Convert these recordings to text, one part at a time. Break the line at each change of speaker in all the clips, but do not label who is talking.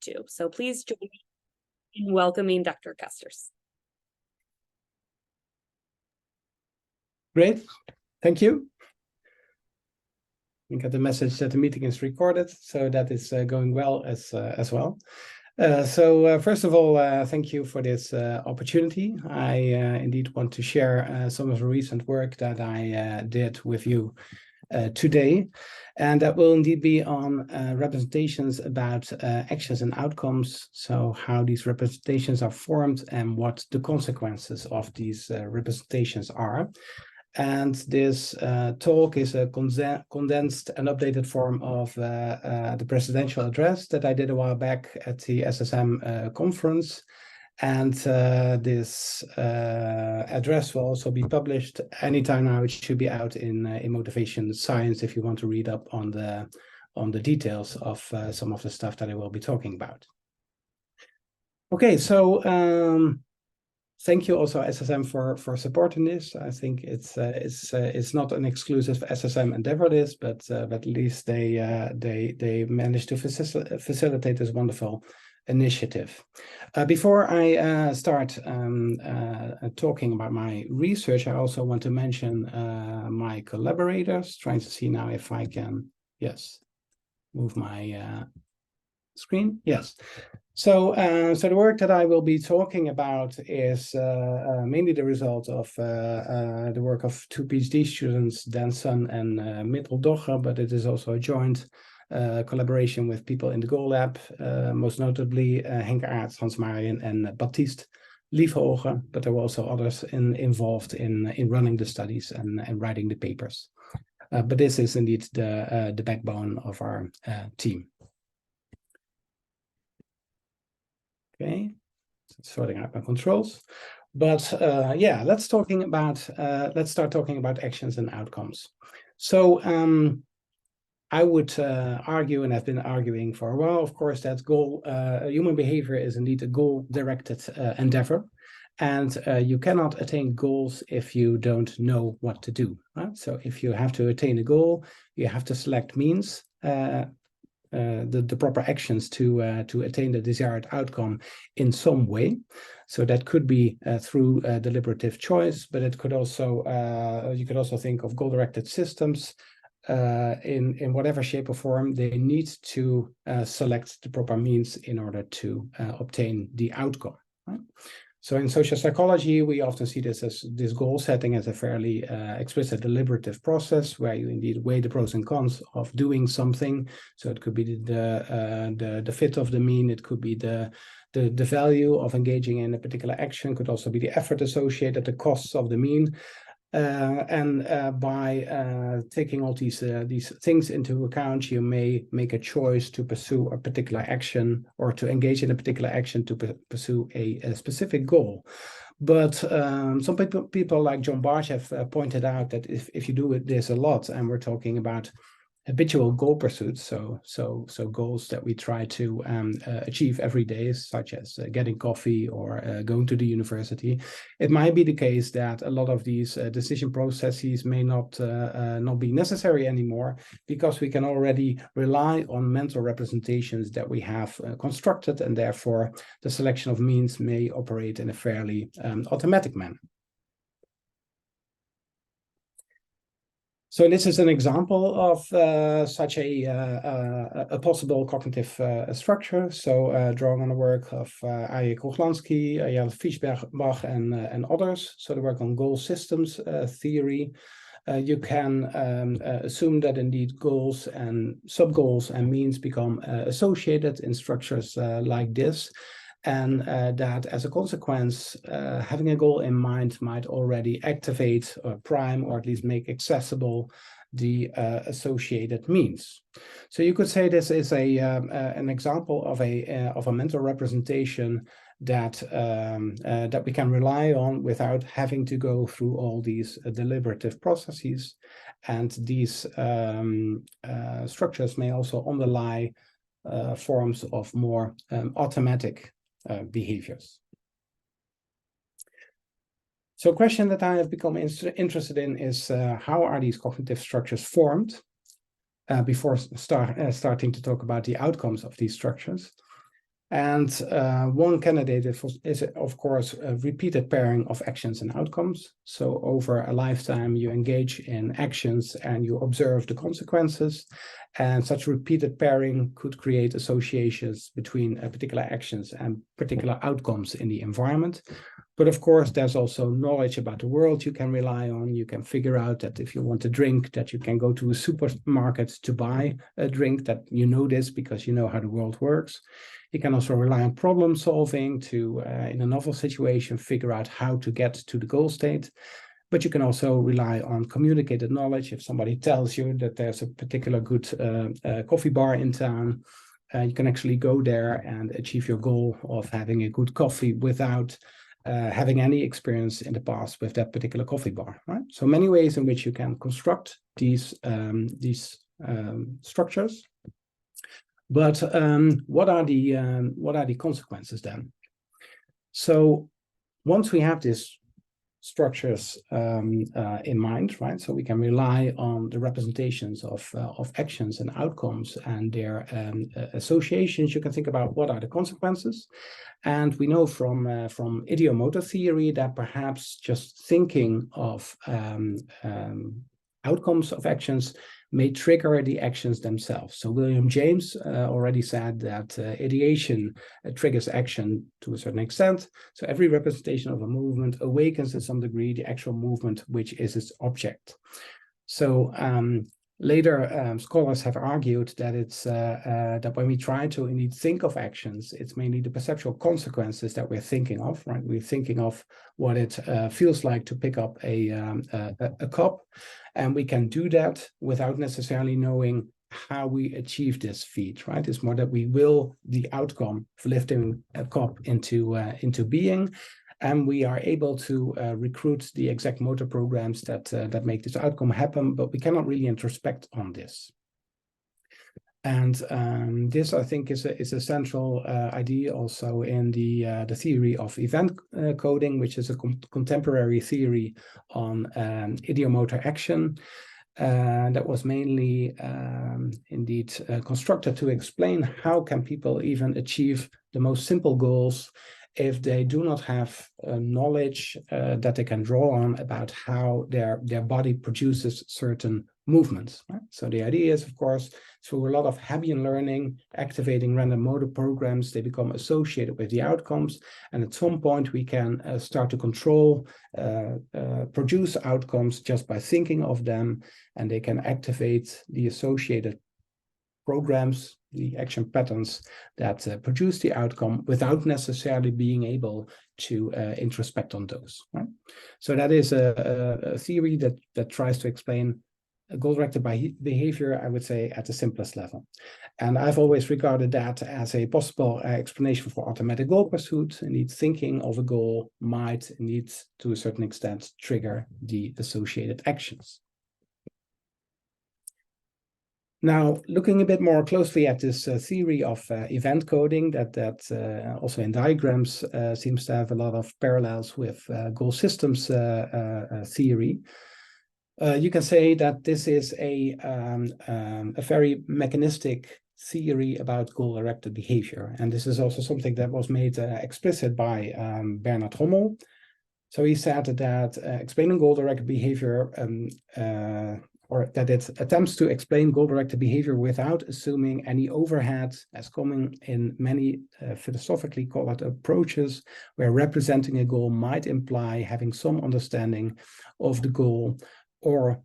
too. So please join me in welcoming Dr. Custers.
Great, thank you. We got the message that the meeting is recorded, so that is going well as well. First of all, thank you for this opportunity. I indeed want to share some of the recent work that I did with you today, and that will indeed be on representations about actions and outcomes, so how these representations are formed and what the consequences of these representations are. And this talk is a condensed and updated form of the presidential address that I did a while back at the SSM conference. And this address will also be published anytime now. It should be out in Motivation Science if you want to read up on the details of some of the stuff that I will be talking about. Okay, so thank you also SSM for supporting this. I think it's not an exclusive SSM endeavor, but at least they managed to facilitate this wonderful initiative. Before I start talking about my research, I also want to mention my collaborators. Trying to see now if I can, yes, move my screen. Yes. So the work that I will be talking about is mainly the result of the work of two PhD students, Dan Sun and Mittel Dogge, but it is also a joint collaboration with people in the Goal Lab, most notably Henk Aerts, Hans Mariën, and Baptiste Liefhoge, but there were also others involved in running the studies and writing the papers. But this is indeed the backbone of our team. Okay, sorting out my controls. But yeah, let's start talking about actions and outcomes. So I would argue, and I've been arguing for a while, of course, that human behavior is indeed a goal-directed endeavor. And you cannot attain goals if you don't know what to do. Right? So if you have to attain a goal, you have to select means, the proper actions to attain the desired outcome in some way. So that could be through deliberative choice, but it could also you could also think of goal-directed systems. In whatever shape or form, they need to select the proper means in order to obtain the outcome. Right? So in social psychology, we often see this goal setting as a fairly explicit deliberative process where you indeed weigh the pros and cons of doing something. So it could be the fit of the mean, it could be the value of engaging in a particular action, could also be the effort associated, the costs of the mean. By taking all these things into account, you may make a choice to pursue a particular action or to engage in a particular action to pursue a specific goal. But some people like John Barsh have pointed out that if you do this a lot, and we're talking about habitual goal pursuits, so goals that we try to achieve every day, such as getting coffee or going to the university, it might be the case that a lot of these decision processes may not be necessary anymore, because we can already rely on mental representations that we have constructed, and therefore the selection of means may operate in a fairly automatic manner. So this is an example of such a possible cognitive structure. So drawing on the work of A.J. Kruglanski, Jan Fischbach, and others. So the work on goal systems theory. You can assume that indeed goals and sub-goals and means become associated in structures like this. And that as a consequence, having a goal in mind might already activate or prime, or at least make accessible the associated means. So you could say this is an example of a mental representation that that we can rely on without having to go through all these deliberative processes. And these structures may also underlie forms of more automatic behaviors. So a question that I have become interested in is how are these cognitive structures formed before starting to talk about the outcomes of these structures. And one candidate is of course, a repeated pairing of actions and outcomes. So over a lifetime, you engage in actions and you observe the consequences. And such repeated pairing could create associations between particular actions and particular outcomes in the environment. But of course, there's also knowledge about the world you can rely on. You can figure out that if you want a drink, that you can go to a supermarket to buy a drink, that you know this because you know how the world works. You can also rely on problem solving to, in a novel situation, figure out how to get to the goal state. But you can also rely on communicated knowledge. If somebody tells you that there's a particular good coffee bar in town, you can actually go there and achieve your goal of having a good coffee without having any experience in the past with that particular coffee bar, right? So many ways in which you can construct these structures. But what are the consequences then? So once we have these structures in mind, right? So we can rely on the representations of actions and outcomes and their associations. You can think about what are the consequences. And we know from idiomotor theory that perhaps just thinking of outcomes of actions may trigger the actions themselves. So William James already said that ideation triggers action to a certain extent. So every representation of a movement awakens to some degree the actual movement, which is its object. So later, scholars have argued that it's that when we try to indeed think of actions, it's mainly the perceptual consequences that we're thinking of, right? We're thinking of what it feels like to pick up a cup, and we can do that without necessarily knowing how we achieve this feat, right? It's more that we will the outcome of lifting a cup into being. And we are able to recruit the exact motor programs that make this outcome happen, but we cannot really introspect on this. And this, I think, is a central idea also in the theory of event coding, which is a contemporary theory on idiomotor action. That was mainly indeed constructed to explain how can people even achieve the most simple goals if they do not have knowledge that they can draw on about how their body produces certain movements. Right? So the idea is, of course, through a lot of Hebbian learning, activating random motor programs, they become associated with the outcomes. And at some point, we can start to control, produce outcomes just by thinking of them, and they can activate the associated programs, the action patterns that produce the outcome without necessarily being able to introspect on those. Right? So that is a theory that tries to explain goal-directed behavior, I would say, at the simplest level. And I've always regarded that as a possible explanation for automatic goal pursuit. Indeed, thinking of a goal might indeed, to a certain extent, trigger the associated actions. Now, looking a bit more closely at this theory of event coding, that also in diagrams seems to have a lot of parallels with goal systems theory. You can say that this is a very mechanistic theory about goal-directed behavior. And this is also something that was made explicit by Bernard Hommel. So he said that explaining goal-directed behavior or that it attempts to explain goal-directed behavior without assuming any overhead, as common in many philosophically colored approaches, where representing a goal might imply having some understanding of the goal or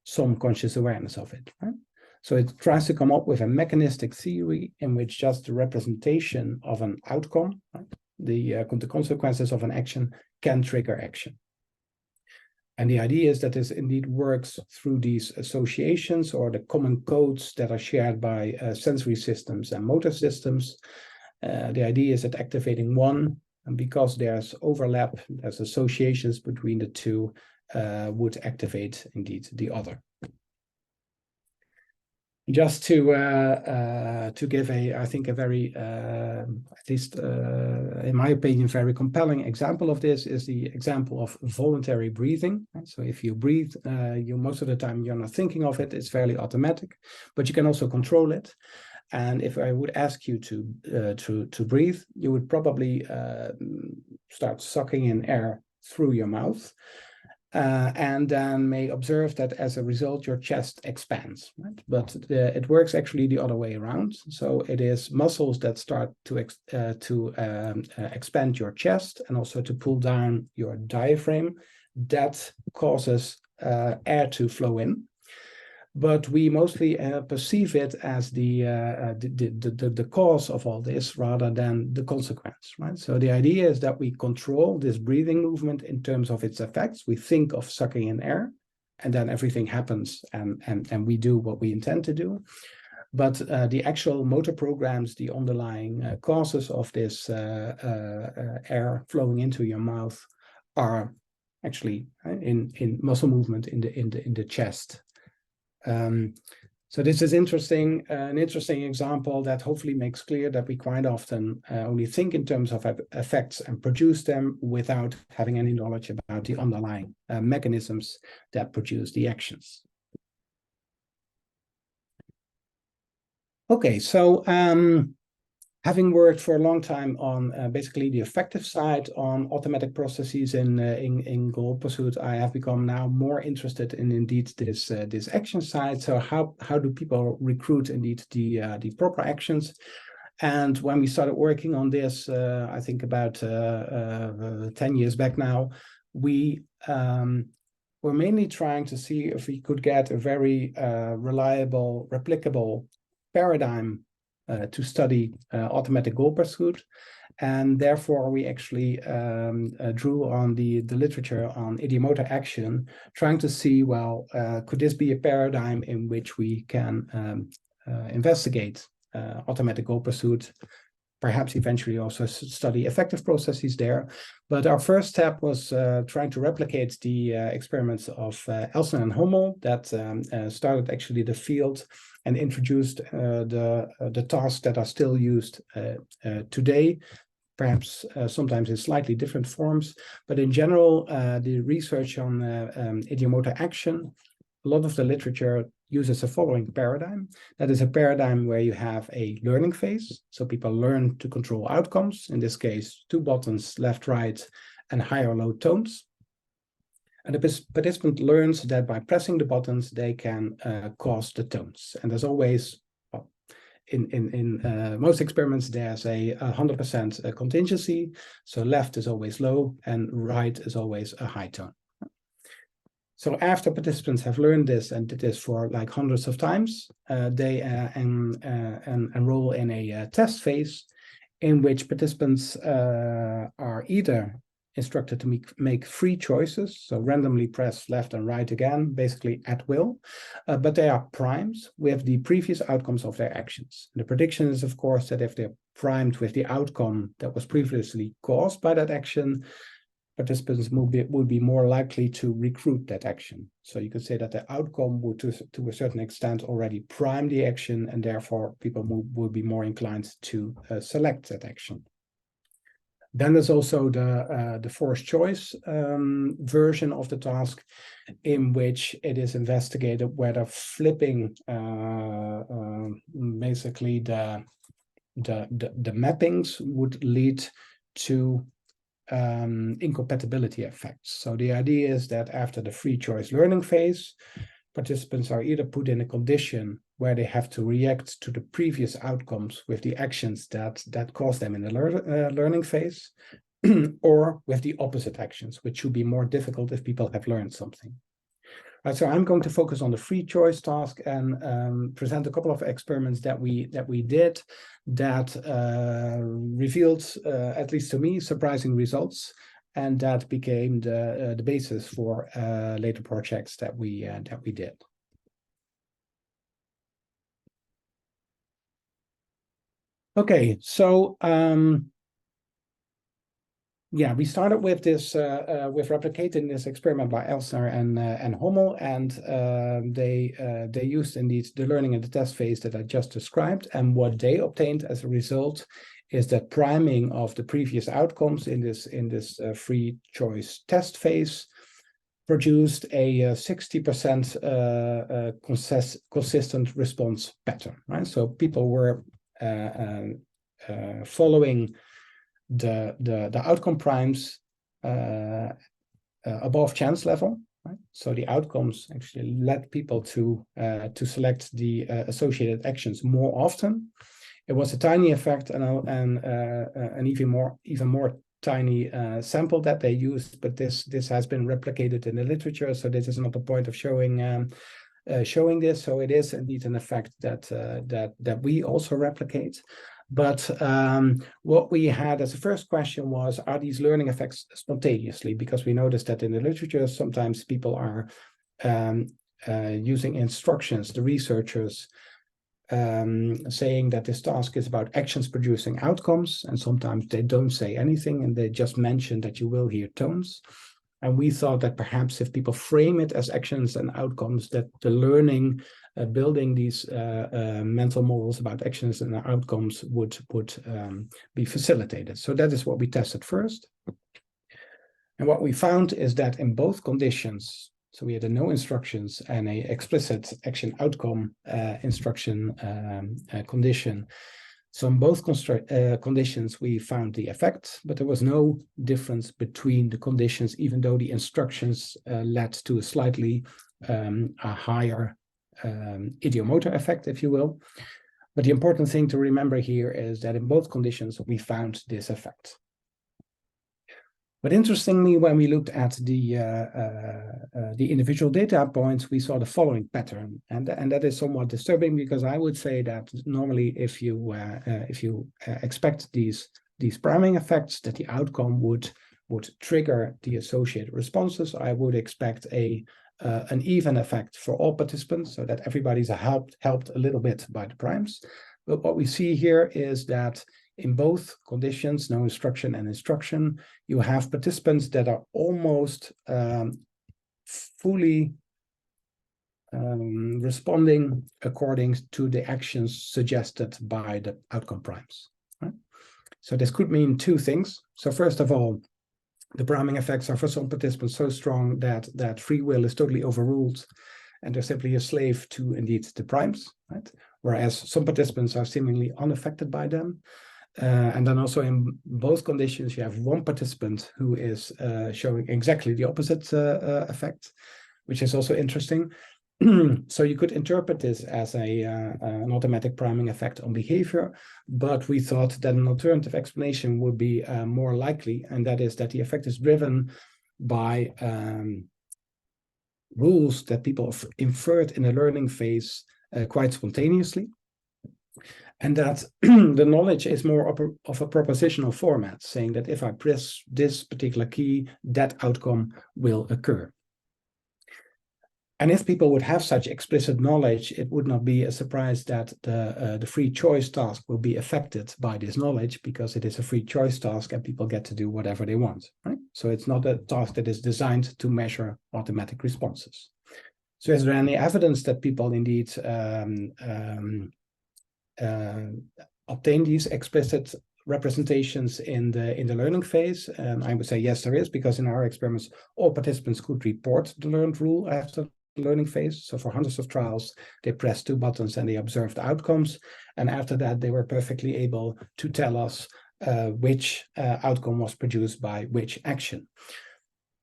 some conscious awareness of it. Right? So it tries to come up with a mechanistic theory in which just the representation of an outcome, right, the consequences of an action, can trigger action. And the idea is that this indeed works through these associations or the common codes that are shared by sensory systems and motor systems. The idea is that activating one, and because there's overlap, there's associations between the two, would activate indeed the other. Just to give I think a very, at least in my opinion, very compelling example of this is the example of voluntary breathing. So if you breathe, most of the time you're not thinking of it, it's fairly automatic, but you can also control it. And if I would ask you to breathe, you would probably start sucking in air through your mouth. And then may observe that as a result, your chest expands, right? But it works actually the other way around. So it is muscles that start to expand your chest and also to pull down your diaphragm that causes air to flow in. But we mostly perceive it as the cause of all this rather than the consequence, right? So the idea is that we control this breathing movement in terms of its effects. We think of sucking in air, and then everything happens, and we do what we intend to do. But the actual motor programs, the underlying causes of this air flowing into your mouth, are actually in muscle movement in the chest. So this is interesting, an interesting example that hopefully makes clear that we quite often only think in terms of effects and produce them without having any knowledge about the underlying mechanisms that produce the actions. Okay, so having worked for a long time on basically the effective side on automatic processes in goal pursuit, I have become now more interested in indeed this action side. So how do people recruit indeed the proper actions? And when we started working on this, I think about 10 years back now, we were mainly trying to see if we could get a very reliable, replicable paradigm to study automatic goal pursuit, and therefore we actually drew on the literature on idiomotor action, trying to see, well, could this be a paradigm in which we can investigate automatic goal pursuit, perhaps eventually also study effective processes there. But our first step was trying to replicate the experiments of Elsner and Hommel that started actually the field and introduced the tasks that are still used today, perhaps sometimes in slightly different forms. But in general, the research on idiomotor action, a lot of the literature uses the following paradigm. That is a paradigm where you have a learning phase. So people learn to control outcomes, in this case, 2 buttons, left, right, and high or low tones. And the participant learns that by pressing the buttons, they can cause the tones. And there's always, well, in most experiments, there's a 100% contingency. So left is always low and right is always a high tone. So after participants have learned this and did this for like hundreds of times, they enroll in a test phase in which participants are either instructed to make free choices, so randomly press left and right again, basically at will, but they are primed with the previous outcomes of their actions. And the prediction is, of course, that if they're primed with the outcome that was previously caused by that action, participants would be more likely to recruit that action. So you could say that the outcome would, to a certain extent, already prime the action, and therefore people would be more inclined to select that action. Then there's also the forced choice version of the task, in which it is investigated whether flipping basically the mappings would lead to incompatibility effects. So the idea is that after the free choice learning phase, participants are either put in a condition where they have to react to the previous outcomes with the actions that cause them in the learning phase, or with the opposite actions, which should be more difficult if people have learned something. Right, so I'm going to focus on the free choice task and present a couple of experiments that we did that revealed, at least to me, surprising results, and that became the basis for later projects that we did. Okay, so yeah, we started with this with replicating this experiment by Elsner and Hommel, and they used indeed the learning and the test phase that I just described, and what they obtained as a result is that priming of the previous outcomes in this free choice test phase produced a 60% consistent response pattern, right? So people were following the outcome primes above chance level, right? So the outcomes actually led people to select the associated actions more often. It was a tiny effect and an even more tiny sample that they used, but this has been replicated in the literature, so this is not the point of showing this. So it is indeed an effect that we also replicate. But what we had as a first question was, are these learning effects spontaneously? Because we noticed that in the literature, sometimes people are using instructions, the researchers saying that this task is about actions producing outcomes, and sometimes they don't say anything and they just mention that you will hear tones. And we thought that perhaps if people frame it as actions and outcomes, that the learning, building these mental models about actions and outcomes would be facilitated. So that is what we tested first. And what we found is that in both conditions, so we had a no instructions and a explicit action outcome instruction condition. So in both conditions, we found the effect, but there was no difference between the conditions, even though the instructions led to a slightly higher idiomotor effect, if you will. But the important thing to remember here is that in both conditions, we found this effect. But interestingly, when we looked at the individual data points, we saw the following pattern, and that is somewhat disturbing, because I would say that normally, if you expect these priming effects, that the outcome would trigger the associated responses. I would expect an even effect for all participants, so that everybody's helped a little bit by the primes. But what we see here is that in both conditions, no instruction and instruction, you have participants that are almost fully responding according to the actions suggested by the outcome primes. Right? So this could mean two things. So first of all, the priming effects are for some participants so strong that free will is totally overruled, and they're simply a slave to indeed the primes, right? Whereas some participants are seemingly unaffected by them. And then also in both conditions, you have one participant who is showing exactly the opposite effect, which is also interesting. So you could interpret this as an automatic priming effect on behavior, but we thought that an alternative explanation would be more likely, and that is that the effect is driven by rules that people inferred in the learning phase quite spontaneously. And that the knowledge is more of a propositional format, saying that if I press this particular key, that outcome will occur. And if people would have such explicit knowledge, it would not be a surprise that the free choice task will be affected by this knowledge, because it is a free choice task and people get to do whatever they want, right? So it's not a task that is designed to measure automatic responses. So is there any evidence that people indeed obtain these explicit representations in the learning phase? I would say yes, there is, because in our experiments, all participants could report the learned rule after the learning phase. So for hundreds of trials, they pressed 2 buttons and they observed outcomes. And after that, they were perfectly able to tell us which outcome was produced by which action.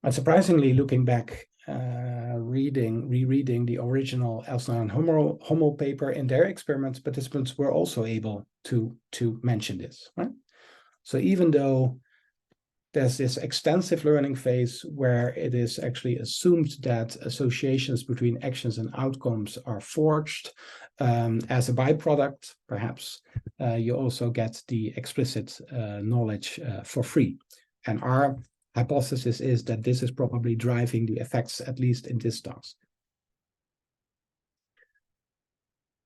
And surprisingly, looking back, rereading the original Elsner and Hummel paper, in their experiments, participants were also able to mention this, right? So even though there's this extensive learning phase where it is actually assumed that associations between actions and outcomes are forged as a byproduct, perhaps you also get the explicit knowledge for free. And our hypothesis is that this is probably driving the effects, at least in this task.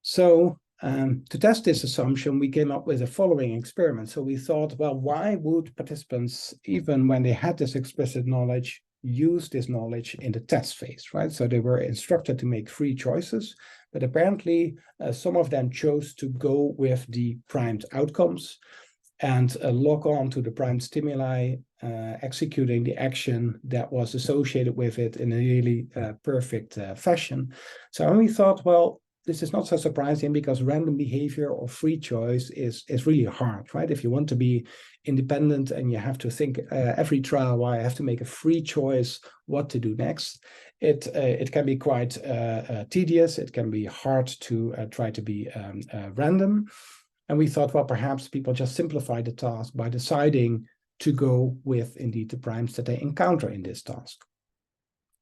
So to test this assumption, we came up with the following experiment. So we thought, well, why would participants, even when they had this explicit knowledge, use this knowledge in the test phase, right? So they were instructed to make 3 choices, but apparently some of them chose to go with the primed outcomes and lock on to the primed stimuli executing the action that was associated with it in a really perfect fashion. So we thought, well, this is not so surprising because random behavior or free choice is really hard, right? If you want to be independent and you have to think every trial, well, I have to make a free choice what to do next. It can be quite tedious. It can be hard to try to be random. And we thought, well, perhaps people just simplify the task by deciding to go with indeed the primes that they encounter in this task.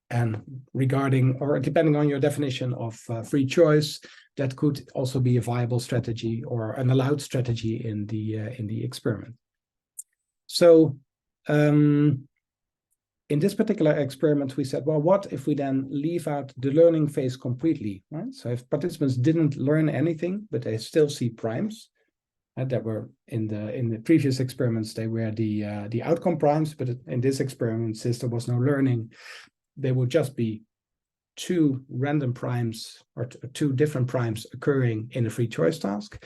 And regarding, or depending on your definition of free choice, that could also be a viable strategy or an allowed strategy in the experiment. So in this particular experiment, we said, well, what if we then leave out the learning phase completely, right? So if participants didn't learn anything, but they still see primes, that were in the previous experiments, they were the outcome primes, but in this experiment, since there was no learning, they would just be two random primes or two different primes occurring in a free choice task.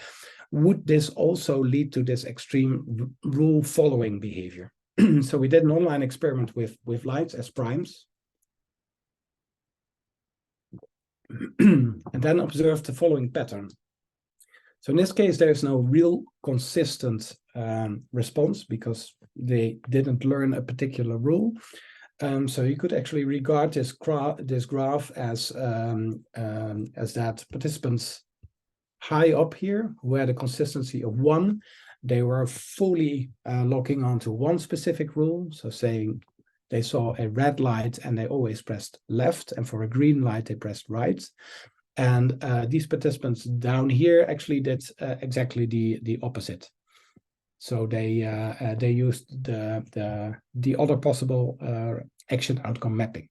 Would this also lead to this extreme rule following behavior? So we did an online experiment with lights as primes and then observed the following pattern. So in this case, there's no real consistent response because they didn't learn a particular rule. So you could actually regard this graph as that participants high up here, who had a consistency of 1, they were fully locking onto one specific rule. So saying they saw a red light and they always pressed left, and for a green light they pressed right. And these participants down here actually did exactly the opposite. So they used the other possible action outcome mapping.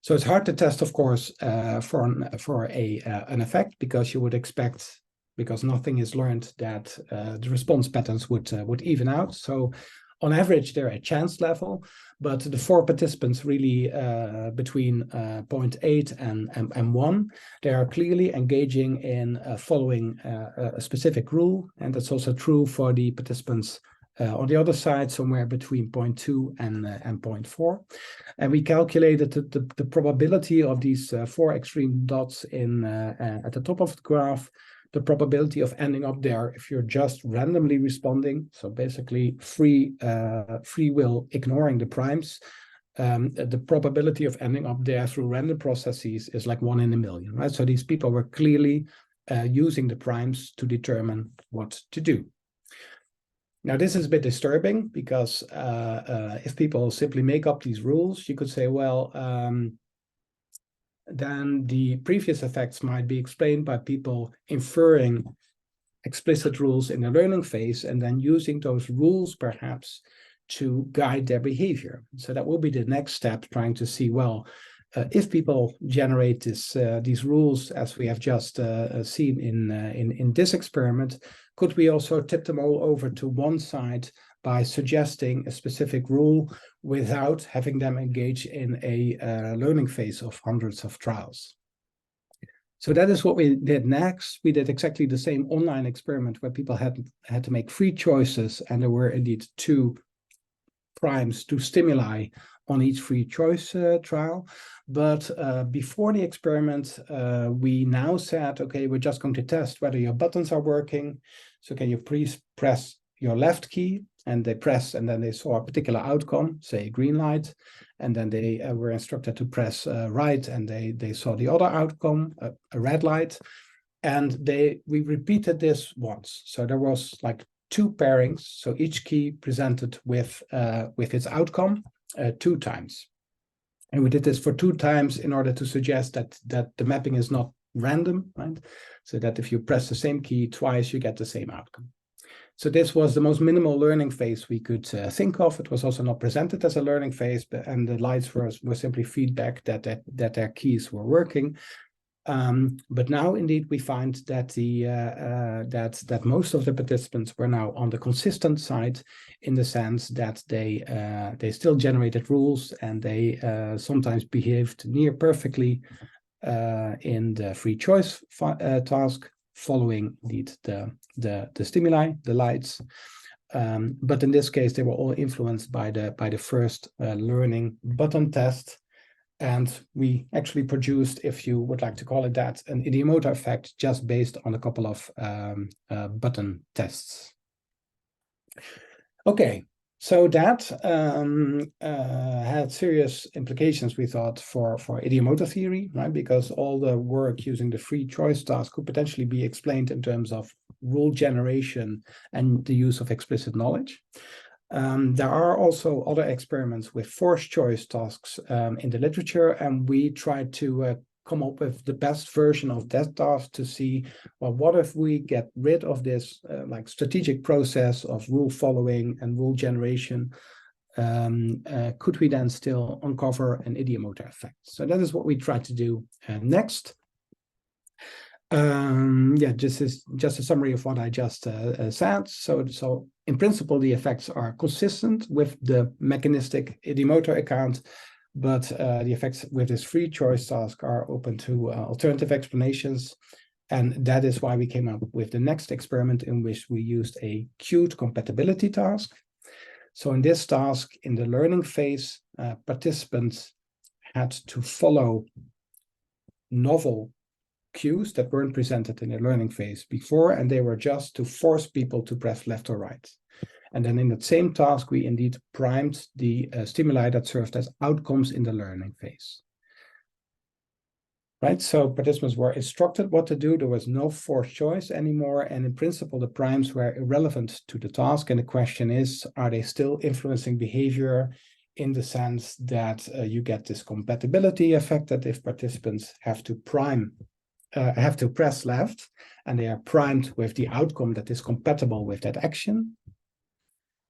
So it's hard to test, of course, for an effect, because you would expect, because nothing is learned, that the response patterns would even out. So on average, they're at chance level, but the 4 participants really between 0.8 and 1, they are clearly engaging in following a specific rule. And that's also true for the participants on the other side, somewhere between 0.2 and 0.4. And we calculated the probability of these 4 extreme dots in at the top of the graph, the probability of ending up there if you're just randomly responding, so basically free will ignoring the primes. The probability of ending up there through random processes is like 1 in a million, right? So these people were clearly using the primes to determine what to do. Now, this is a bit disturbing because if people simply make up these rules, you could say, well, then the previous effects might be explained by people inferring explicit rules in the learning phase and then using those rules perhaps to guide their behavior. So that will be the next step, trying to see, well, if people generate these rules, as we have just seen in this experiment, could we also tip them all over to one side by suggesting a specific rule without having them engage in a learning phase of hundreds of trials? So that is what we did next. We did exactly the same online experiment where people had to make 3 choices, and there were indeed 2 primes, 2 stimuli on each free choice trial. But before the experiment, we now said, okay, we're just going to test whether your buttons are working. So can you please press your left key? And they press, and then they saw a particular outcome, say a green light. And then they were instructed to press right, and they saw the other outcome, a red light. And we repeated this once. So there was like 2 pairings. So each key presented with its outcome 2 times. And we did this for 2 times in order to suggest that the mapping is not random, right? So that if you press the same key twice, you get the same outcome. So this was the most minimal learning phase we could think of. It was also not presented as a learning phase, and the lights were simply feedback that their keys were working. But now, indeed, we find that that most of the participants were now on the consistent side, in the sense that they still generated rules, and they sometimes behaved near perfectly in the free choice task, following indeed the stimuli, the lights. But in this case, they were all influenced by the first learning button test. And we actually produced, if you would like to call it that, an ideomotor effect just based on a couple of button tests. Okay, so that had serious implications, we thought, for ideomotor theory, right? Because all the work using the free choice task could potentially be explained in terms of rule generation and the use of explicit knowledge. There are also other experiments with forced choice tasks in the literature, and we tried to come up with the best version of that task to see, well, what if we get rid of this like strategic process of rule following and rule generation? Could we then still uncover an ideomotor effect? So that is what we tried to do next. Yeah, this is just a summary of what I just said. So in principle, the effects are consistent with the mechanistic ideomotor account, but the effects with this free choice task are open to alternative explanations. And that is why we came up with the next experiment, in which we used a queued compatibility task. So in this task, in the learning phase, participants had to follow novel cues that weren't presented in the learning phase before, and they were just to force people to press left or right. And then in that same task, we indeed primed the stimuli that served as outcomes in the learning phase. Right, so participants were instructed what to do. There was no forced choice anymore, and in principle, the primes were irrelevant to the task. And the question is, are they still influencing behavior, in the sense that you get this compatibility effect, that if participants have to press left, and they are primed with the outcome that is compatible with that action,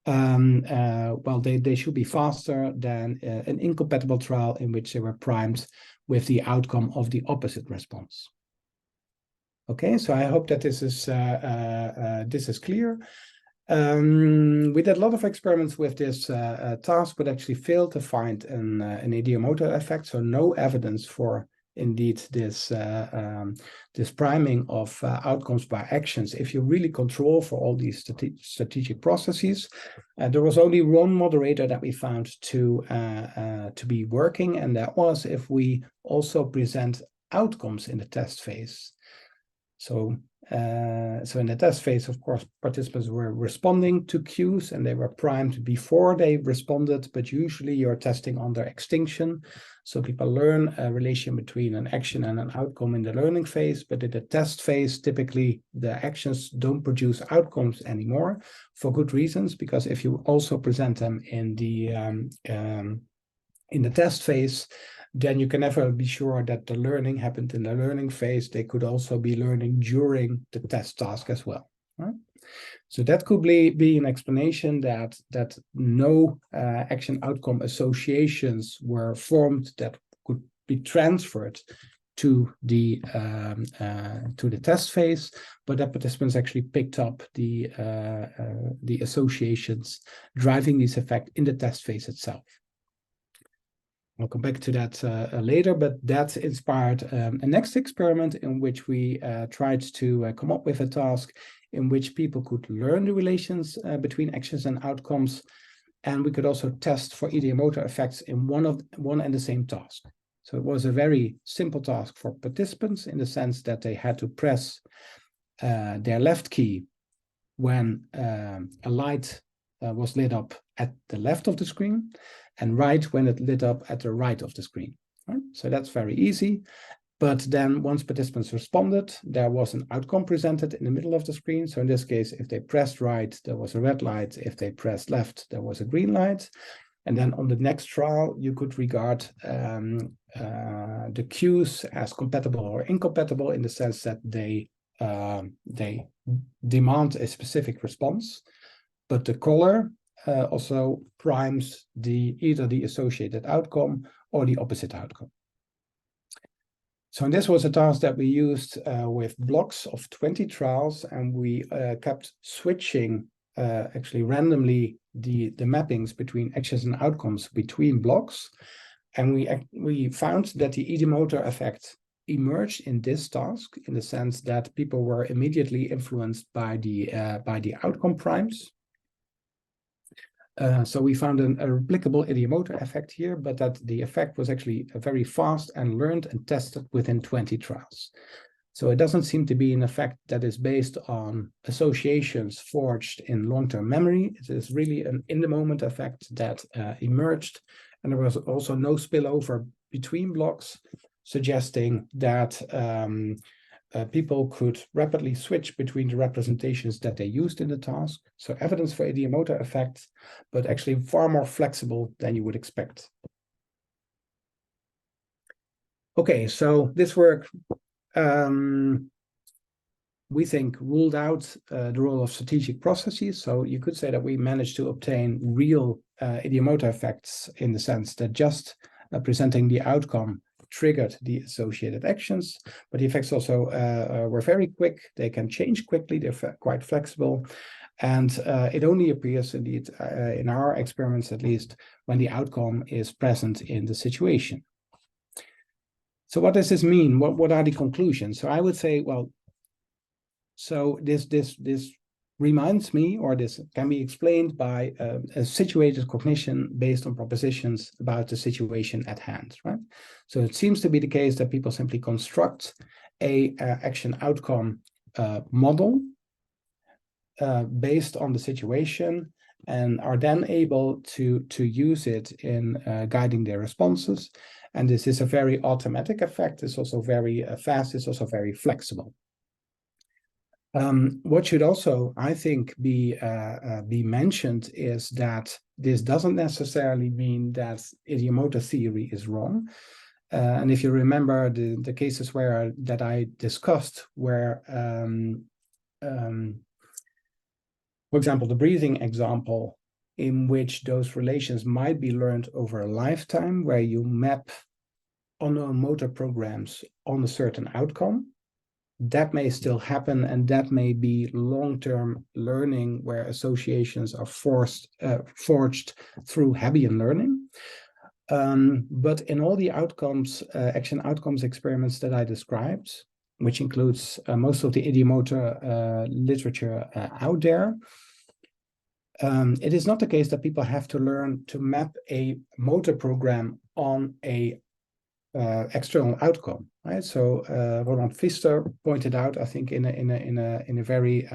well, they should be faster than an incompatible trial in which they were primed with the outcome of the opposite response. Okay, so I hope that this is clear. We did a lot of experiments with this task, but actually failed to find an ideomotor effect. So no evidence for indeed this priming of outcomes by actions if you really control for all these strategic processes. There was only one moderator that we found to be working, and that was if we also present outcomes in the test phase. So in the test phase, of course, participants were responding to cues, and they were primed before they responded, but usually you're testing under extinction. So people learn a relation between an action and an outcome in the learning phase, but in the test phase, typically the actions don't produce outcomes anymore, for good reasons, because if you also present them in the test phase, then you can never be sure that the learning happened in the learning phase. They could also be learning during the test task as well. Right? So that could be an explanation that no action outcome associations were formed that could be transferred to the test phase, but that participants actually picked up the associations driving this effect in the test phase itself. I'll come back to that later, but that inspired a next experiment in which we tried to come up with a task in which people could learn the relations between actions and outcomes, and we could also test for ideomotor effects in one and the same task. So it was a very simple task for participants in the sense that they had to press their left key when a light was lit up at the left of the screen, and right when it lit up at the right of the screen. Right? So that's very easy. But then once participants responded, there was an outcome presented in the middle of the screen. So in this case, if they pressed right, there was a red light. If they pressed left, there was a green light. And then on the next trial, you could regard the cues as compatible or incompatible in the sense that they demand a specific response, but the color also primes either the associated outcome or the opposite outcome. So this was a task that we used with blocks of 20 trials, and we kept switching actually randomly the mappings between actions and outcomes between blocks. And we found that the ideomotor effect emerged in this task in the sense that people were immediately influenced by the outcome primes. So we found a replicable ideomotor effect here, but that the effect was actually very fast and learned and tested within 20 trials. So it doesn't seem to be an effect that is based on associations forged in long-term memory. It is really an in-the-moment effect that emerged, and there was also no spillover between blocks, suggesting that people could rapidly switch between the representations that they used in the task. So evidence for ideomotor effects, but actually far more flexible than you would expect. Okay, so this work, we think, ruled out the role of strategic processes. So you could say that we managed to obtain real ideomotor effects in the sense that just presenting the outcome triggered the associated actions, but the effects also were very quick. They can change quickly. They're quite flexible. And it only appears, indeed, in our experiments at least, when the outcome is present in the situation. So what does this mean? What are the conclusions? So I would say, well, so this reminds me, or this can be explained by a situated cognition based on propositions about the situation at hand, right? So it seems to be the case that people simply construct a action outcome model based on the situation and are then able to use it in guiding their responses. And this is a very automatic effect. It's also very fast. It's also very flexible. What should also, I think, be mentioned is that this doesn't necessarily mean that ideomotor theory is wrong. And if you remember the cases that I discussed, where, for example, the breathing example, in which those relations might be learned over a lifetime, where you map unknown motor programs on a certain outcome. That may still happen, and that may be long-term learning where associations are forged through Hebbian learning. But in all the outcomes, action outcomes experiments that I described, which includes most of the ideomotor literature out there, it is not the case that people have to learn to map a motor program on a external outcome, right? So Roland Pfister pointed out, I think, in a very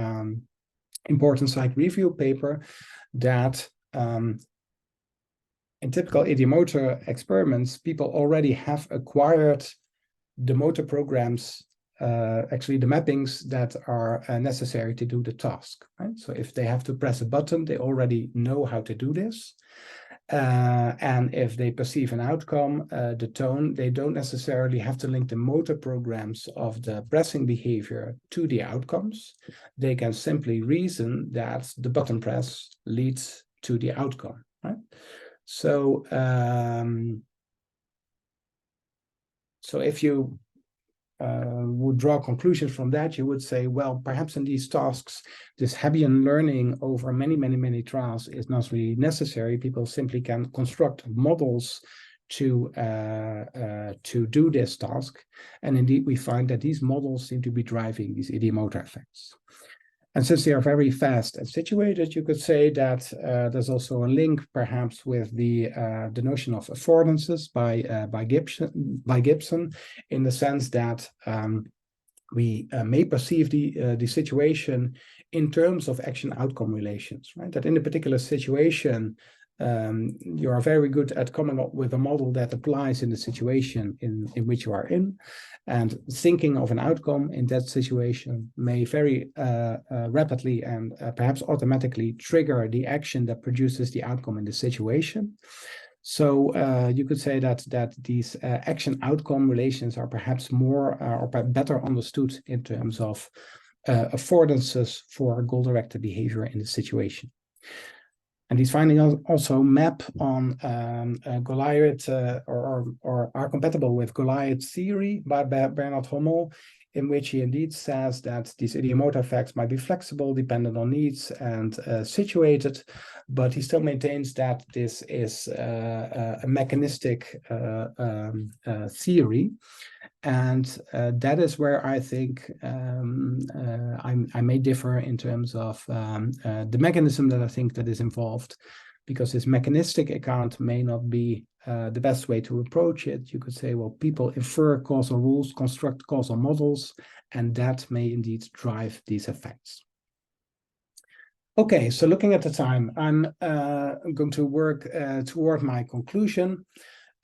important psych review paper, that in typical ideomotor experiments, people already have acquired the motor programs, actually the mappings that are necessary to do the task, right? So if they have to press a button, they already know how to do this. And if they perceive an outcome, the tone, they don't necessarily have to link the motor programs of the pressing behavior to the outcomes. They can simply reason that the button press leads to the outcome, right? So, so if you would draw conclusions from that, you would say, well, perhaps in these tasks, this Hebbian learning over many trials is not really necessary. People simply can construct models to do this task. And indeed, we find that these models seem to be driving these ideomotor effects. And since they are very fast and situated, you could say that there's also a link, perhaps, with the notion of affordances by Gibson, in the sense that we may perceive the situation in terms of action-outcome relations, right? That in a particular situation, you are very good at coming up with a model that applies in the situation in which you are in, and thinking of an outcome in that situation may very rapidly and perhaps automatically trigger the action that produces the outcome in the situation. So you could say that these action-outcome relations are perhaps more or better understood in terms of affordances for goal-directed behavior in the situation. And these findings also map on Goliath or are compatible with Goliath theory by Bernard Hommel, in which he indeed says that these ideomotor effects might be flexible, dependent on needs, and situated, but he still maintains that this is a mechanistic theory. And that is where I think I may differ in terms of the mechanism that I think that is involved. because this mechanistic account may not be the best way to approach it. You could say, well, people infer causal rules, construct causal models, and that may indeed drive these effects. Okay, so looking at the time, I'm going to work toward my conclusion.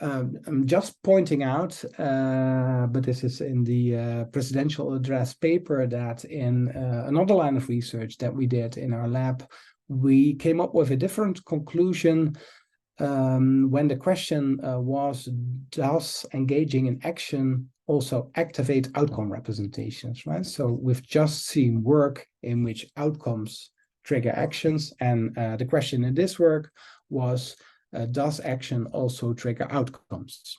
I'm just pointing out, but this is in the presidential address paper, that in another line of research that we did in our lab, we came up with a different conclusion when the question was, does engaging in action also activate outcome representations, right? So we've just seen work in which outcomes trigger actions, and the question in this work was, does action also trigger outcomes?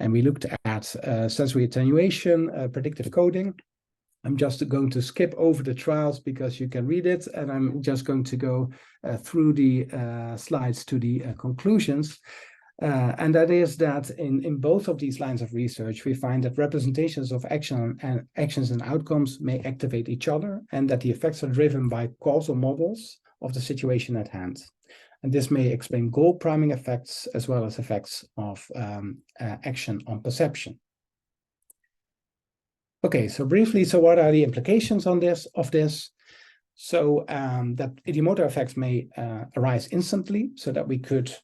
And we looked at sensory attenuation, predictive coding. I'm just going to skip over the trials because you can read it, and I'm just going to go through the slides to the conclusions. And that is that in both of these lines of research, we find that representations of actions and outcomes may activate each other, and that the effects are driven by causal models of the situation at hand. And this may explain goal priming effects as well as effects of action on perception. Okay, so briefly, so what are the implications of this? So that ideomotor effects may arise instantly, so that we could,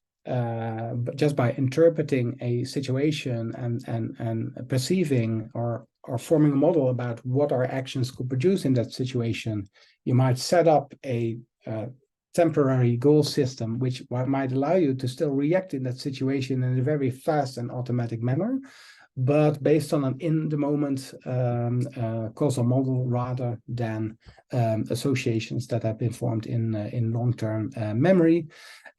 just by interpreting a situation and perceiving or forming a model about what our actions could produce in that situation, you might set up a temporary goal system, which might allow you to still react in that situation in a very fast and automatic manner, but based on an in-the-moment causal model rather than associations that have been formed in long-term memory.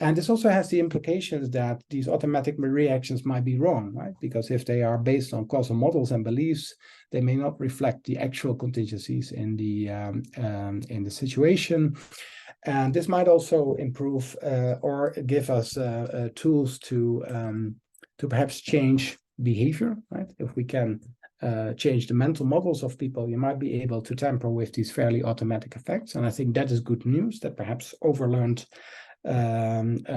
And this also has the implications that these automatic reactions might be wrong, right? Because if they are based on causal models and beliefs, they may not reflect the actual contingencies in the situation. And this might also improve or give us tools to perhaps change behavior, right? If we can change the mental models of people, you might be able to tamper with these fairly automatic effects. And I think that is good news, that perhaps overlearned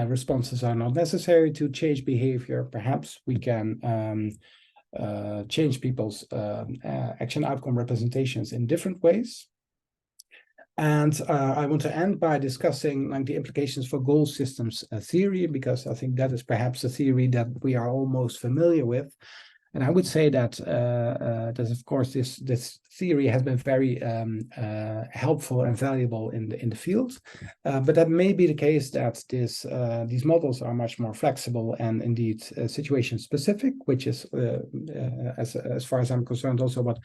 responses are not necessary to change behavior. Perhaps we can change people's action outcome representations in different ways. And I want to end by discussing the implications for goal systems theory, because I think that is perhaps a theory that we are all most familiar with. And I would say that of course this theory has been very helpful and valuable in the field, but that may be the case that these models are much more flexible and indeed situation specific, which is as far as I'm concerned also what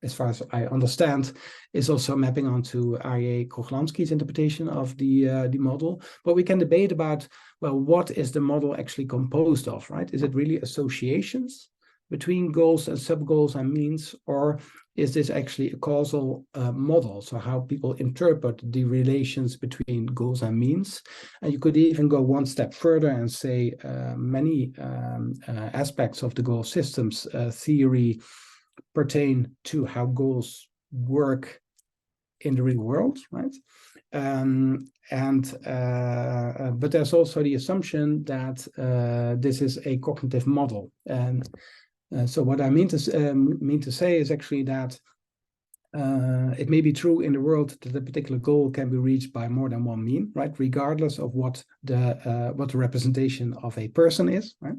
as far as I understand, is also mapping onto R.A. Koglansky's interpretation of the model. But we can debate about, well, what is the model actually composed of, right? Is it really associations between goals and sub-goals and means, or is this actually a causal model? So how people interpret the relations between goals and means. And you could even go one step further and say many aspects of the goal systems theory pertain to how goals work in the real world, right? But there's also the assumption that this is a cognitive model, and so what I mean to say is actually that it may be true in the world that a particular goal can be reached by more than one mean, right? Regardless of what the representation of a person is, right?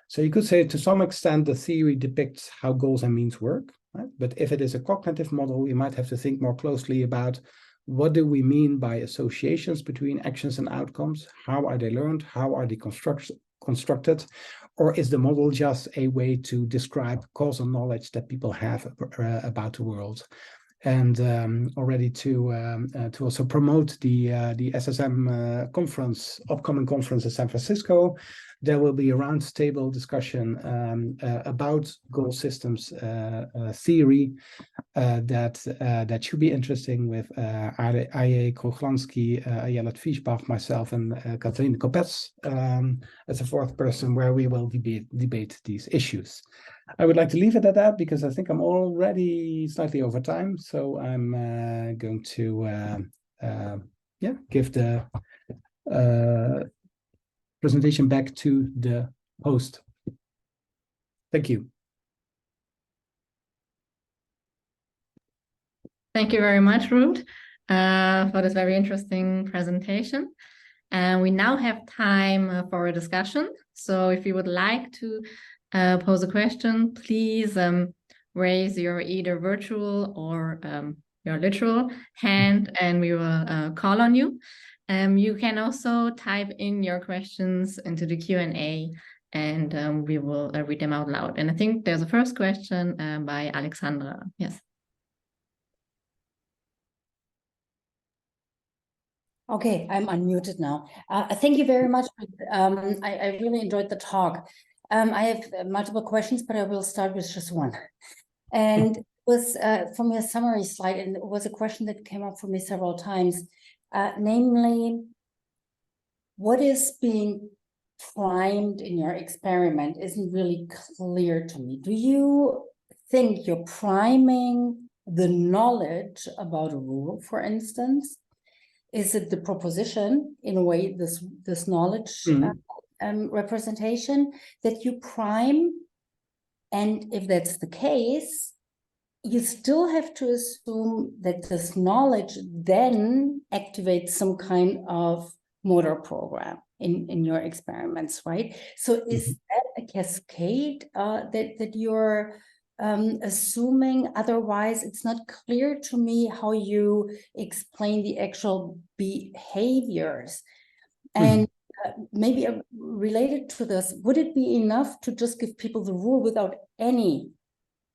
So you could say to some extent the theory depicts how goals and means work, right? But if it is a cognitive model, we might have to think more closely about what do we mean by associations between actions and outcomes? How are they learned? How are they constructed? Or is the model just a way to describe causal knowledge that people have about the world? And already to also promote the SSM conference, upcoming conference in San Francisco, there will be a roundtable discussion about goal systems theory that should be interesting with A.A. Koglansky, Ayelet Fischbach, myself, and Catherine Kopets as a fourth person, where we will debate these issues. I would like to leave it at that because I think I'm already slightly over time. So I'm going to give the presentation back to the host. Thank you.
Thank you very much, Ruud, for this very interesting presentation. And we now have time for a discussion. So if you would like to pose a question, please raise your either virtual or your literal hand, and we will call on you. You can also type in your questions into the Q&A, and we will read them out loud. And I think there's a first question by Alexandra. Yes.
Okay, I'm unmuted now. Thank you very much. I really enjoyed the talk. I have multiple questions, but I will start with just one. And it was from your summary slide, and it was a question that came up for me several times, namely, what is being primed in your experiment isn't really clear to me. Do you think you're priming the knowledge about a rule, for instance? Is it the proposition, in a way, this knowledge representation that you prime? And if that's the case, you still have to assume that this knowledge then activates some kind of motor program in your experiments, right? So is that a cascade that you're assuming? Otherwise, it's not clear to me how you explain the actual behaviors. And maybe related to this, would it be enough to just give people the rule without any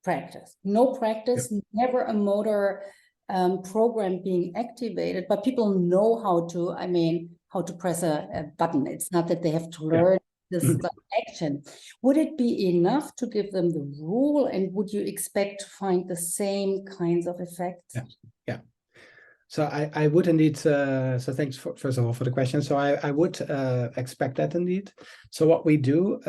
practice? No practice, never a motor program being activated, but people know how to, how to press a button. It's not that they have to learn this action. Would it be enough to give them the rule, and would you expect to find the same kinds of effects?
Yeah. So I would indeed, so thanks first of all for the question. So I would expect that indeed. So what we do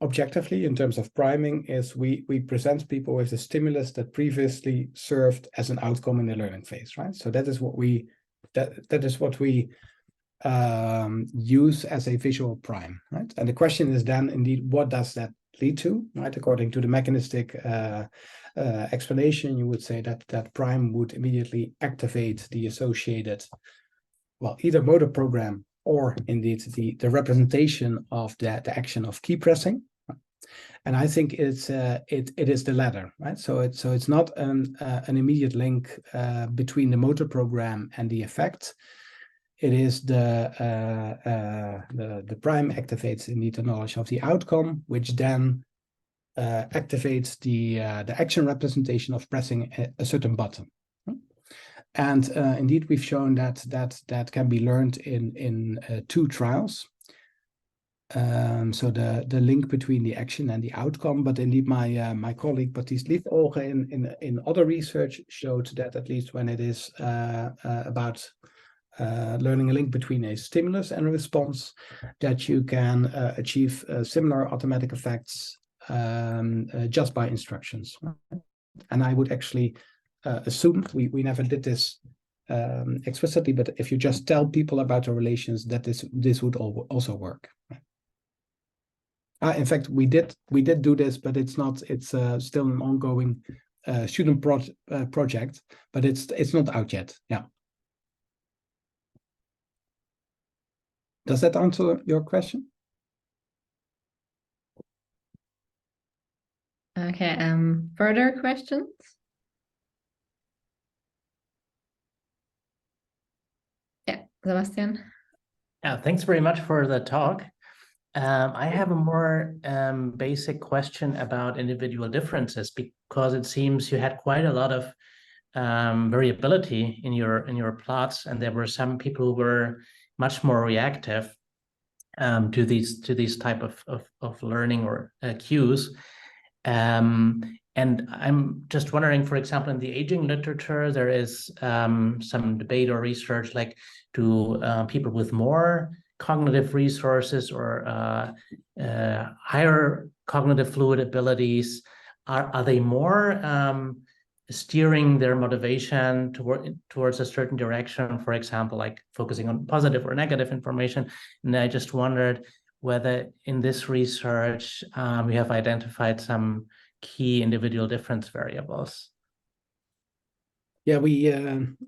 objectively in terms of priming is we present people with a stimulus that previously served as an outcome in the learning phase, right? So that is what we, that is what we use as a visual prime, right? And the question is then indeed, what does that lead to, right? According to the mechanistic explanation, you would say that prime would immediately activate the associated, well, either motor program or indeed the representation of the action of key pressing. And I think it is the latter, right? So it's not an immediate link between the motor program and the effect. It is the prime activates indeed the knowledge of the outcome, which then activates the action representation of pressing a certain button. And indeed, we've shown that can be learned in 2 trials. So the link between the action and the outcome, but indeed my colleague Baptiste Liefauge in other research showed that at least when it is about learning a link between a stimulus and a response, that you can achieve similar automatic effects just by instructions. And I would actually assume, we never did this explicitly, but if you just tell people about the relations, that this would also work. In fact, we did do this, but it's still an ongoing student project, but it's not out yet. Yeah. Does that answer your question?
Okay, further questions? Yeah, Sebastian.
Yeah, thanks very much for the talk. I have a more basic question about individual differences, because it seems you had quite a lot of variability in your plots, and there were some people who were much more reactive to these type of learning or cues. And I'm just wondering, for example, in the aging literature, there is some debate or research, like, do people with more cognitive resources or higher cognitive fluid abilities, are they more steering their motivation towards a certain direction, for example, like focusing on positive or negative information. And I just wondered whether in this research we have identified some key individual difference variables.
Yeah, we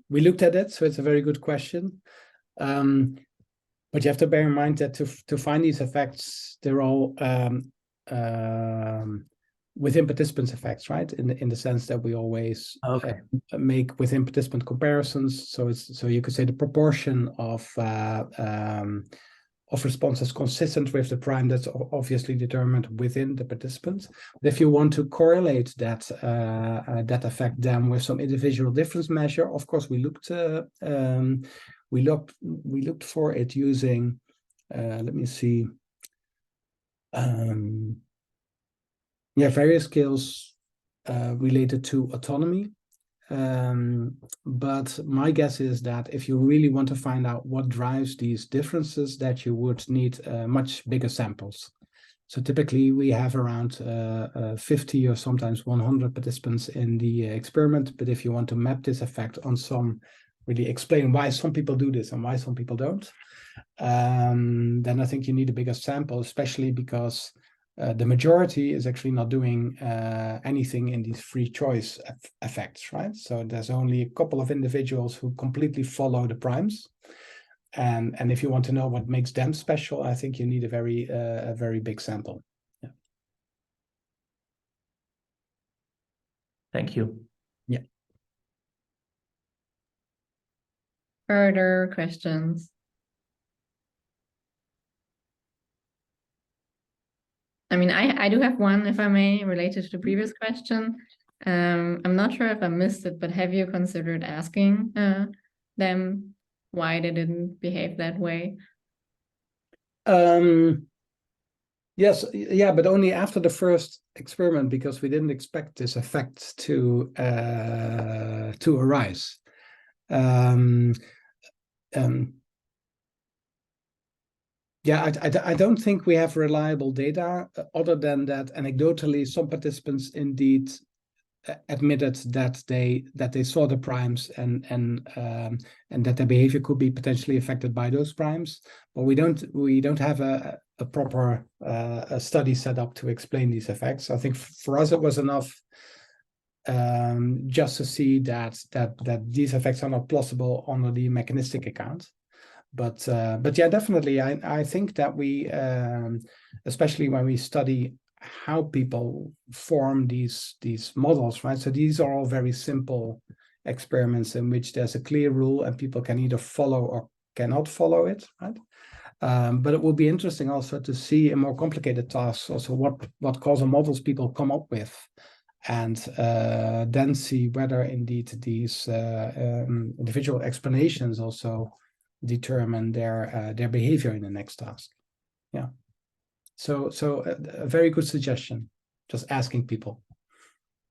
looked at it, so it's a very good question. But you have to bear in mind that to find these effects, they're all within participants effects, right? In the sense that we always make within participant comparisons. So you could say the proportion of responses consistent with the prime, that's obviously determined within the participants. But if you want to correlate that that effect then with some individual difference measure, of course we looked for it using let me see, various scales related to autonomy. But my guess is that if you really want to find out what drives these differences, that you would need much bigger samples. So typically we have around 50 or sometimes 100 participants in the experiment. But if you want to map this effect on some, really explain why some people do this and why some people don't, then I think you need a bigger sample, especially because the majority is actually not doing anything in these free choice effects, right? So there's only a couple of individuals who completely follow the primes. And if you want to know what makes them special, I think you need a very big sample. Yeah.
Thank you.
Yeah.
Further questions? I mean, I do have one, if I may, related to the previous question. I'm not sure if I missed it, but have you considered asking them why they didn't behave that way?
Yes, yeah, but only after the first experiment, because we didn't expect this effect to arise. Yeah, I don't think we have reliable data other than that anecdotally some participants indeed admitted that they saw the primes and that their behavior could be potentially affected by those primes, but we don't have a proper study set up to explain these effects. I think for us it was enough just to see that these effects are not plausible under the mechanistic account. But yeah, definitely, I think that we, especially when we study how people form these models, right? So these are all very simple experiments in which there's a clear rule and people can either follow or cannot follow it, right? But it will be interesting also to see in more complicated tasks also what causal models people come up with, and then see whether indeed these individual explanations also determine their behavior in the next task. Yeah. So a very good suggestion, just asking people.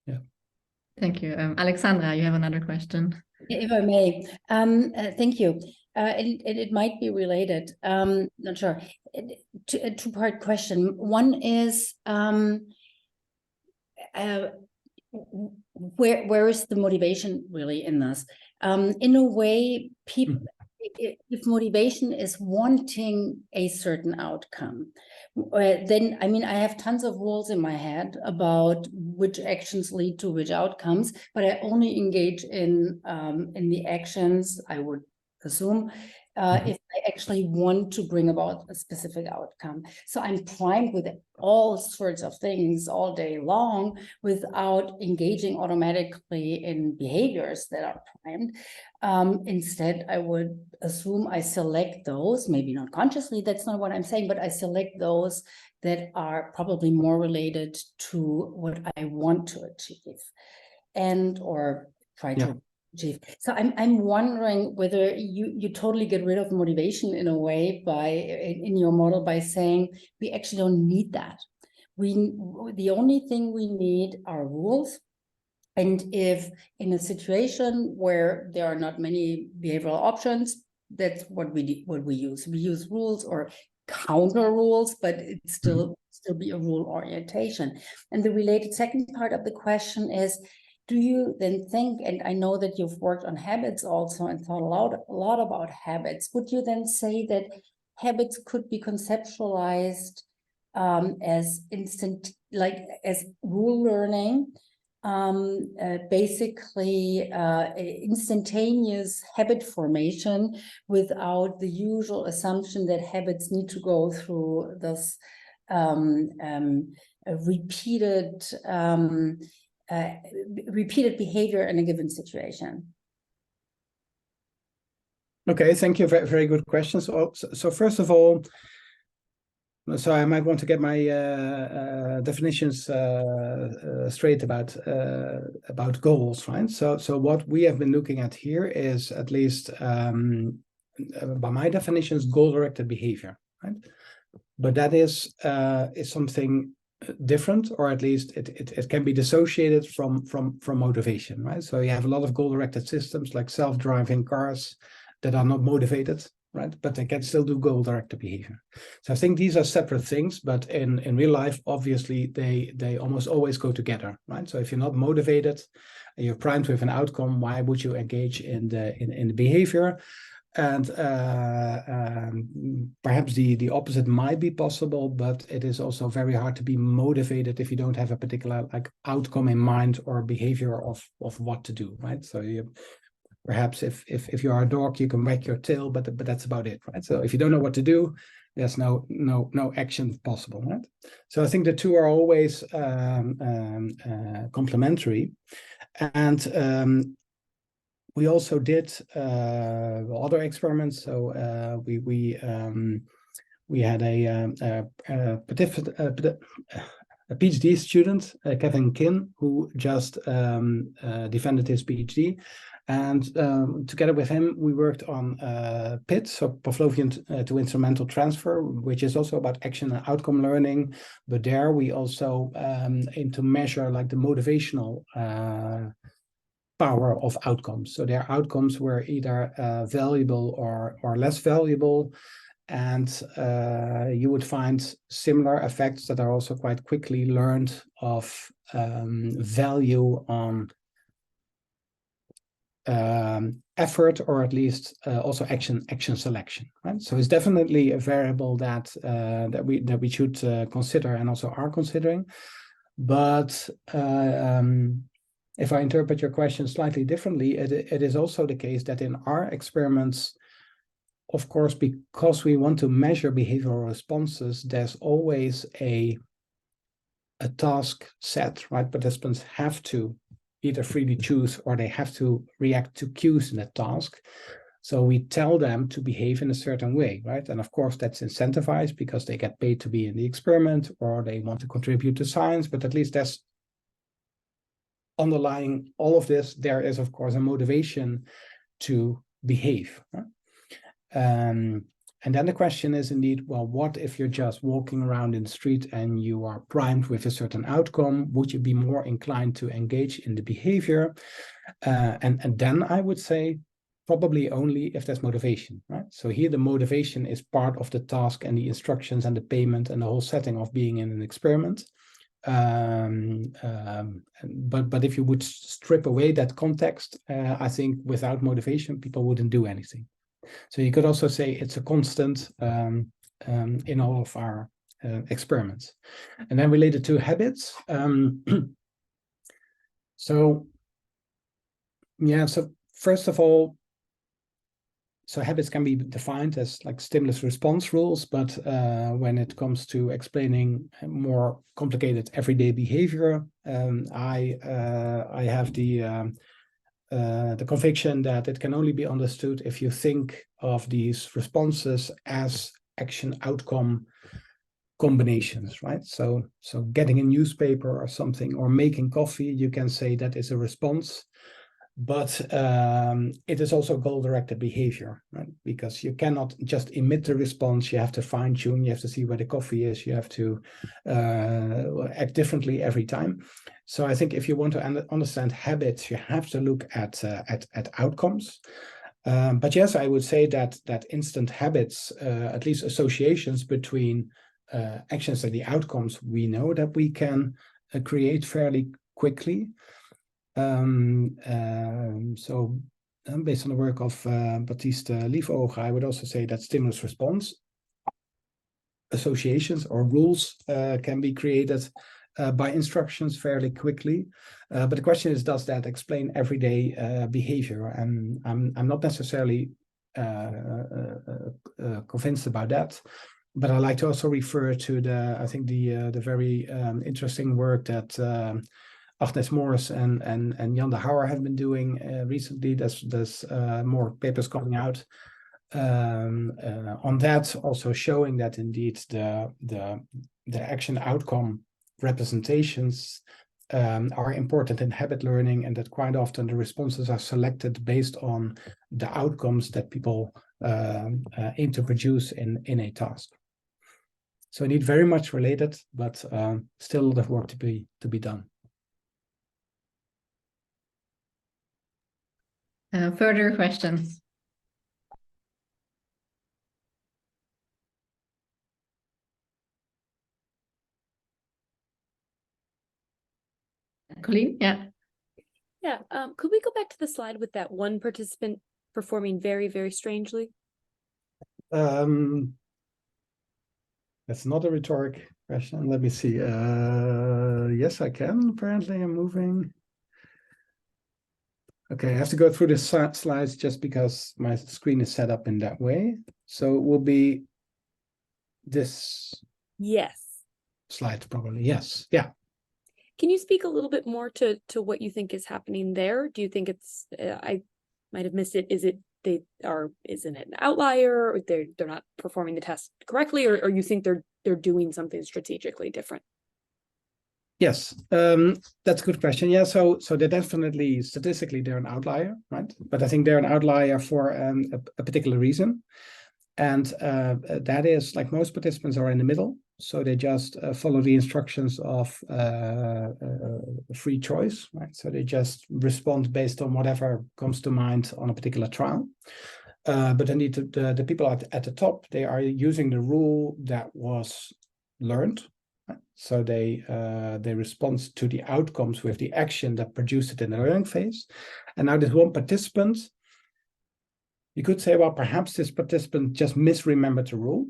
Yeah.
Thank you. Alexandra, you have another question.
If I may, thank you. It might be related, not sure. A two-part question. One is, where is the motivation really in this? In a way, people, if motivation is wanting a certain outcome, then, I mean, I have tons of rules in my head about which actions lead to which outcomes, but I only engage in the actions, I would assume, if I actually want to bring about a specific outcome. So I'm primed with all sorts of things all day long without engaging automatically in behaviors that are primed. Instead, I would assume I select those, maybe not consciously, that's not what I'm saying, but I select those that are probably more related to what I want to achieve or try to achieve. So I'm wondering whether you totally get rid of motivation in a way in your model by saying we actually don't need that. The only thing we need are rules. And if in a situation where there are not many behavioral options, that's what we use. We use rules or counter rules, but it's still be a rule orientation. And the related second part of the question is, do you then think, and I know that you've worked on habits also and thought a lot about habits, would you then say that habits could be conceptualized as as rule learning, basically instantaneous habit formation without the usual assumption that habits need to go through this repeated behavior in a given situation?
Okay, thank you. Very, very good questions. So first of all, so I might want to get my definitions straight about goals, right? So what we have been looking at here is, at least by my definitions, goal-directed behavior, right? But that is something different, or at least it can be dissociated from motivation, right? So you have a lot of goal-directed systems like self-driving cars that are not motivated, right? But they can still do goal-directed behavior. So I think these are separate things, but in real life, obviously, they almost always go together, right? So if you're not motivated, and you're primed with an outcome, why would you engage in the behavior? And perhaps the opposite might be possible, but it is also very hard to be motivated if you don't have a particular outcome in mind or behavior of what to do, right? So you perhaps if you are a dog, you can wag your tail, but that's about it, right? So if you don't know what to do, there's no action possible, right? So I think the two are always complementary, and we also did other experiments. So we had a PhD student, Kevin Kin, who just defended his PhD. And together with him, we worked on PIT, so Pavlovian to instrumental transfer, which is also about action and outcome learning. But there we also aim to measure the motivational power of outcomes. So their outcomes were either valuable or less valuable. And you would find similar effects that are also quite quickly learned of value on effort, or at least also action selection, right? So it's definitely a variable that we should consider and also are considering. But if I interpret your question slightly differently, it is also the case that in our experiments, of course, because we want to measure behavioral responses, there's always a task set, right? Participants have to either freely choose or they have to react to cues in the task. So we tell them to behave in a certain way, right? And of course, that's incentivized because they get paid to be in the experiment or they want to contribute to science, but at least that's underlying all of this. There is, of course, a motivation to behave, right? And then the question is indeed, well, what if you're just walking around in the street and you are primed with a certain outcome? Would you be more inclined to engage in the behavior? And then I would say probably only if there's motivation, right? So here the motivation is part of the task and the instructions and the payment and the whole setting of being in an experiment. But if you would strip away that context, I think without motivation, people wouldn't do anything. So you could also say it's a constant in all of our experiments. And then related to habits. So first of all, so habits can be defined as stimulus response rules, but when it comes to explaining more complicated everyday behavior, I have the conviction that it can only be understood if you think of these responses as action-outcome combinations, right? So getting a newspaper or something, or making coffee, you can say that is a response, but it is also goal-directed behavior, right? Because you cannot just emit the response, you have to fine-tune, you have to see where the coffee is, you have to act differently every time. So I think if you want to understand habits, you have to look at outcomes. But yes, I would say that instant habits, at least associations between actions and the outcomes, we know that we can create fairly quickly. Based on the work of Baptiste Liefoog, I would also say that stimulus response associations or rules can be created by instructions fairly quickly. But the question is, does that explain everyday behavior? And I'm not necessarily convinced about that. But I like to also refer to the very interesting work that Agnes Morris and Jan de Houwer have been doing recently. There's more papers coming out on that, also showing that indeed the action outcome representations are important in habit learning, and that quite often the responses are selected based on the outcomes that people aim to produce in a task. So indeed very much related, but still a lot of work to be done.
Further questions? Colleen, yeah.
Yeah, could we go back to the slide with that one participant performing very, very strangely?
That's not a rhetoric question. Let me see. Yes, I can. Apparently, I'm moving. Okay, I have to go through the slides just because my screen is set up in that way. So it will be this
Yes.
slide probably. Yes. Yeah.
Can you speak a little bit more to what you think is happening there? Do you think it's I might have missed it? Isn't it an outlier, or they're not performing the test correctly, or you think they're doing something strategically different?
Yes, that's a good question. Yeah, so they're definitely statistically they're an outlier, right? But I think they're an outlier for a particular reason, and that is, like, most participants are in the middle, so they just follow the instructions of free choice, right? So they just respond based on whatever comes to mind on a particular trial. But indeed, the people at the top, they are using the rule that was learned. So they respond to the outcomes with the action that produced it in the learning phase. And now this one participant, you could say, well, perhaps this participant just misremembered the rule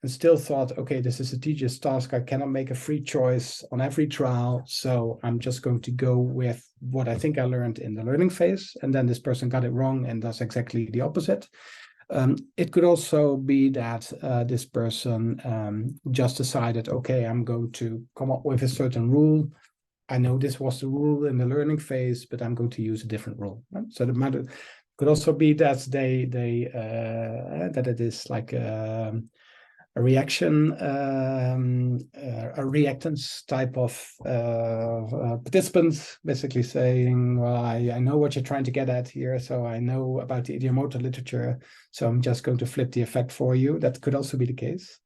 and still thought, okay, this is a tedious task. I cannot make a free choice on every trial. So I'm just going to go with what I think I learned in the learning phase. And then this person got it wrong and does exactly the opposite. It could also be that this person just decided, okay, I'm going to come up with a certain rule. I know this was the rule in the learning phase, but I'm going to use a different rule. Right? So the matter could also be that that it is like a reaction, a reactance type of participant, basically saying, well, I know what you're trying to get at here, so I know about the idiomotor literature, so I'm just going to flip the effect for you. That could also be the case.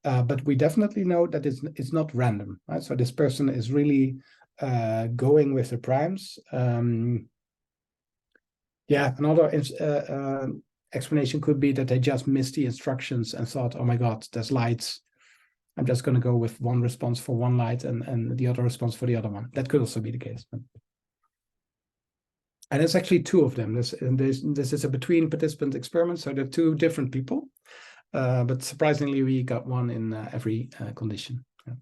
But we definitely know that it's not random, right? So this person is really going with the primes. Another explanation could be that they just missed the instructions and thought, oh my God, there's lights. I'm just going to go with one response for one light and the other response for the other one. That could also be the case. And it's actually two of them. This is a between participant experiment, so they're two different people. But surprisingly, we got one in every condition. Yeah.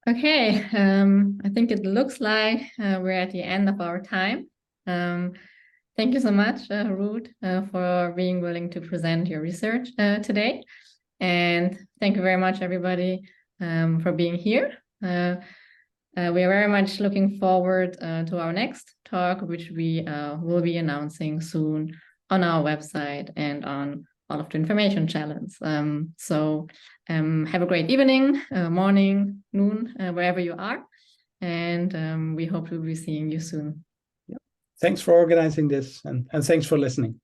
Okay, I think it looks like we're at the end of our time. Thank you so much, Ruud, for being willing to present your research today. And thank you very much, everybody, for being here. We are very much looking forward to our next talk, which we will be announcing soon on our website and on all of the information channels. Have a great evening, morning, noon, wherever you are. And we hope to be seeing you soon.
Thanks for organizing this, and thanks for listening.